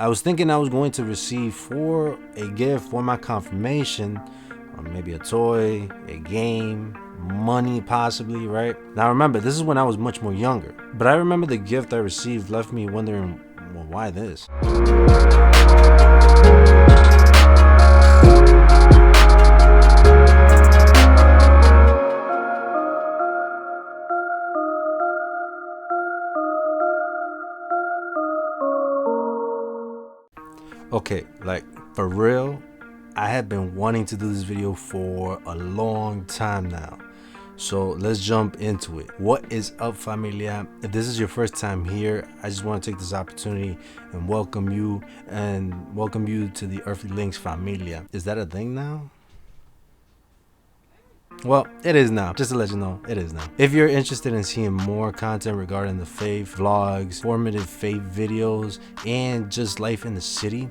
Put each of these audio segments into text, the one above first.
I was thinking I was going to receive for a gift for my confirmation, or maybe a toy, a game, money possibly, right? Now remember, this is when I was much more younger. But I remember the gift I received left me wondering, well, why this? Okay, like for real, I have been wanting to do this video for a long time now. So let's jump into it. What is up, familia? If this is your first time here, I just want to take this opportunity and welcome you to the Earthly Links familia. Is that a thing now? Well, it is now. Just to let you know, it is now. If you're interested in seeing more content regarding the faith, vlogs, formative faith videos, and just life in the city,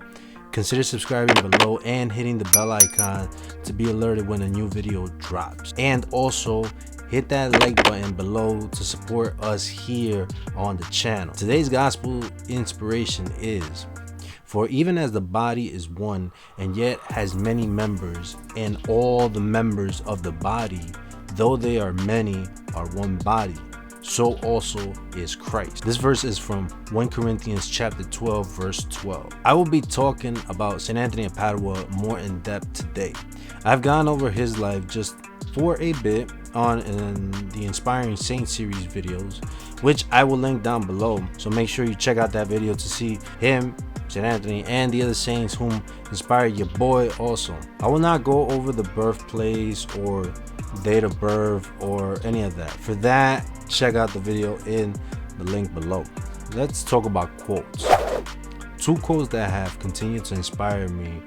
consider subscribing below and hitting the bell icon to be alerted when a new video drops. And also, hit that like button below to support us here on the channel. Today's gospel inspiration is, for even as the body is one and yet has many members, and all the members of the body, though they are many, are one body, so also is Christ. This verse is from 1 Corinthians chapter 12, verse 12. I will be talking about San Antonio de Padua more in depth today. I've gone over his life just for a bit on the Inspiring Saint series videos, which I will link down below, so make sure you check out that video to see him, St. Anthony, and the other saints whom inspired your boy also. I will not go over the birthplace or date of birth or any of that. For that, check out the video in the link below. Let's talk about quotes. Two quotes that have continued to inspire me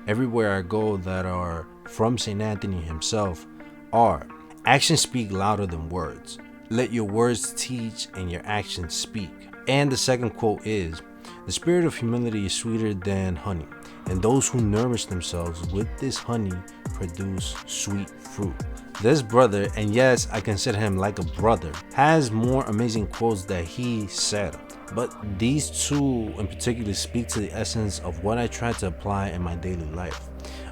everywhere I go that are from St. Anthony himself are: actions speak louder than words. Let your words teach and your actions speak. And the second quote is, the spirit of humility is sweeter than honey, and those who nourish themselves with this honey produce sweet fruit. This brother, and yes, I consider him like a brother, has more amazing quotes that he said, but these two in particular speak to the essence of what I try to apply in my daily life.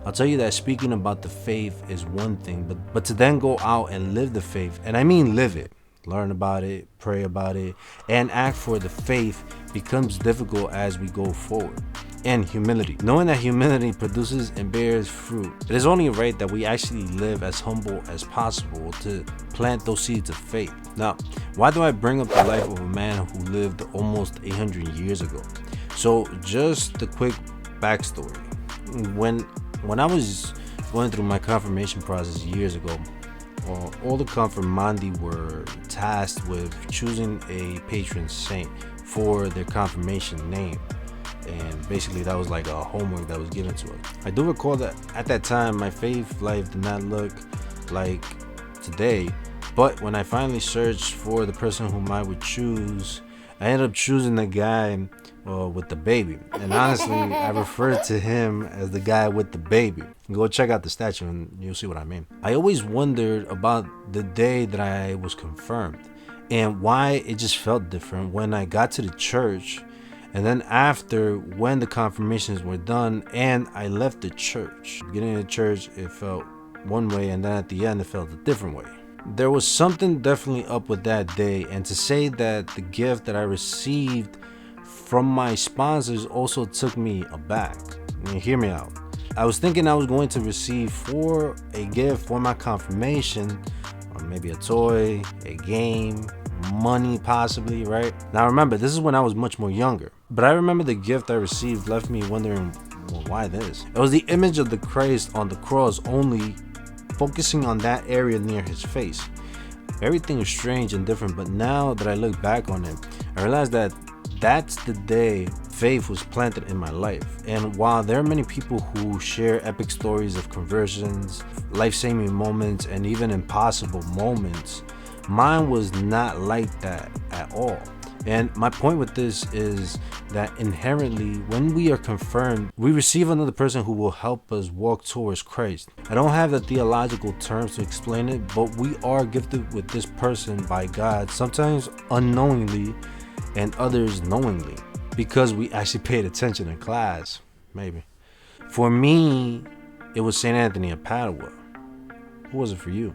I'll tell you that speaking about the faith is one thing, but to then go out and live the faith, and I mean live it, learn about it, pray about it, and act for the faith becomes difficult as we go forward. And humility. Knowing that humility produces and bears fruit, it is only right that we actually live as humble as possible to plant those seeds of faith. Now, why do I bring up the life of a man who lived almost 800 years ago? So just a quick backstory. When I was going through my confirmation process years ago, all the confirmandi were tasked with choosing a patron saint for their confirmation name, and basically that was like a homework that was given to us. I do recall that at that time my faith life did not look like today, but when I finally searched for the person whom I would choose, I ended up choosing the guy with the baby, and honestly I refer to him as the guy with the baby. Go check out the statue and you'll see what I mean. I always wondered about the day that I was confirmed and why it just felt different when I got to the church, and then after when the confirmations were done and I left the church. Getting to church, it felt one way, and then at the end it felt a different way. There was something definitely up with that day, and to say that the gift that I received from my sponsors also took me aback. Hear me out. I was thinking I was going to receive for a gift for my confirmation, or maybe a toy, a game, money possibly, right? Now remember, this is when I was much more younger, but I remember the gift I received left me wondering, well, why this? It was the image of the Christ on the cross, only focusing on that area near his face. Everything is strange and different, but now that I look back on it, I realize that that's the day faith was planted in my life. And while there are many people who share epic stories of conversions, life-saving moments, and even impossible moments, mine was not like that at all. And my point with this is that inherently, when we are confirmed, we receive another person who will help us walk towards Christ. I don't have the theological terms to explain it, but we are gifted with this person by God, sometimes unknowingly and others knowingly. because we actually paid attention in class, maybe. For me, it was St. Anthony of Padua. Who was it for you?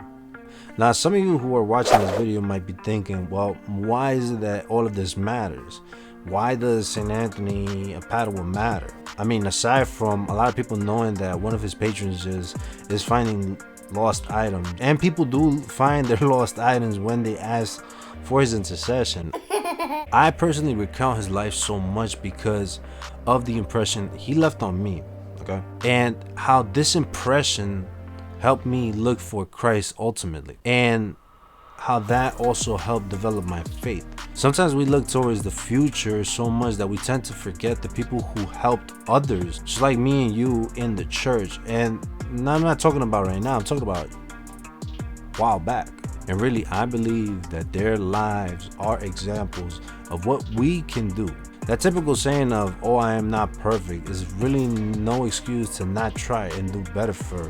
Now, some of you who are watching this video might be thinking, well, why is it that all of this matters? Why does St. Anthony of Padua matter? I mean, aside from a lot of people knowing that one of his patrons is finding lost items, and people do find their lost items when they ask for his intercession. I personally recount his life so much because of the impression he left on me, okay? And how this impression helped me look for Christ ultimately, and how that also helped develop my faith. Sometimes we look towards the future so much that we tend to forget the people who helped others, just like me and you in the church. And I'm not talking about right now, I'm talking about a while back. And really, I believe that their lives are examples of what we can do. That typical saying of, oh, I am not perfect, is really no excuse to not try and do better for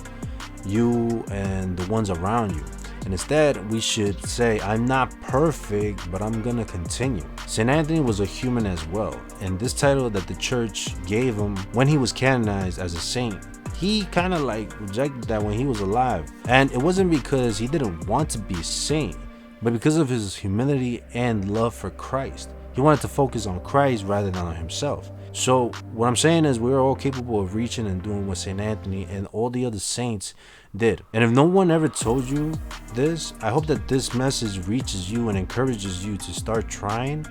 you and the ones around you. And instead, we should say, I'm not perfect, but I'm gonna continue. St. Anthony was a human as well, and this title that the church gave him when he was canonized as a saint, he kind of like rejected that when he was alive. And it wasn't because he didn't want to be a saint, but because of his humility and love for Christ. He wanted to focus on Christ rather than on himself. So what I'm saying is, we're all capable of reaching and doing what St. Anthony and all the other saints did. And if no one ever told you this, I hope that this message reaches you and encourages you to start trying.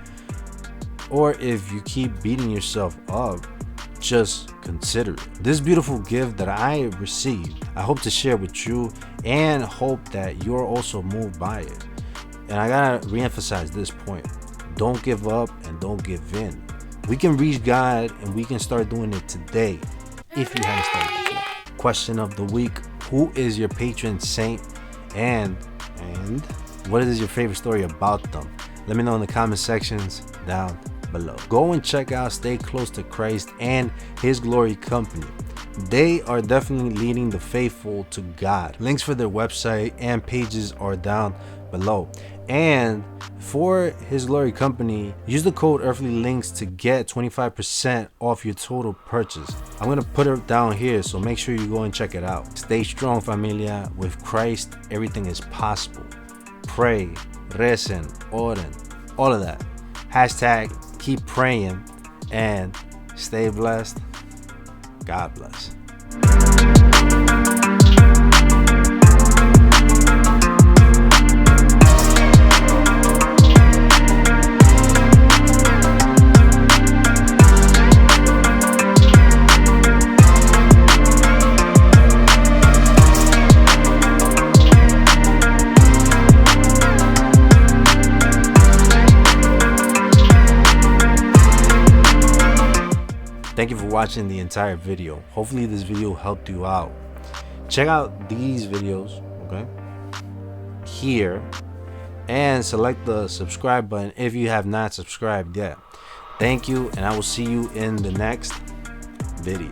Or if you keep beating yourself up, just consider it. This beautiful gift that I received, I hope to share with you, and hope that you're also moved by it. And I gotta reemphasize this point: don't give up and don't give in. We can reach God, and we can start doing it today if you haven't started before. Question of the week: who is your patron saint, and what is your favorite story about them? Let me know in the comment sections down below. Go and check out Stay Close to Christ and His Glory Company. They are definitely leading the faithful to God. Links for their website and pages are down below. And for His Glory Company, use the code Earthly Links to get 25% off your total purchase. I'm gonna put it down here, so make sure you go and check it out. Stay strong, familia. With Christ, everything is possible. Pray, recen, oren, all of that. Hashtag keep praying and stay blessed. God bless. Thank you for watching the entire video. Hopefully this video helped you out. Check out these videos, okay, here, and select the subscribe button if you have not subscribed yet. Thank you, and I will see you in the next video.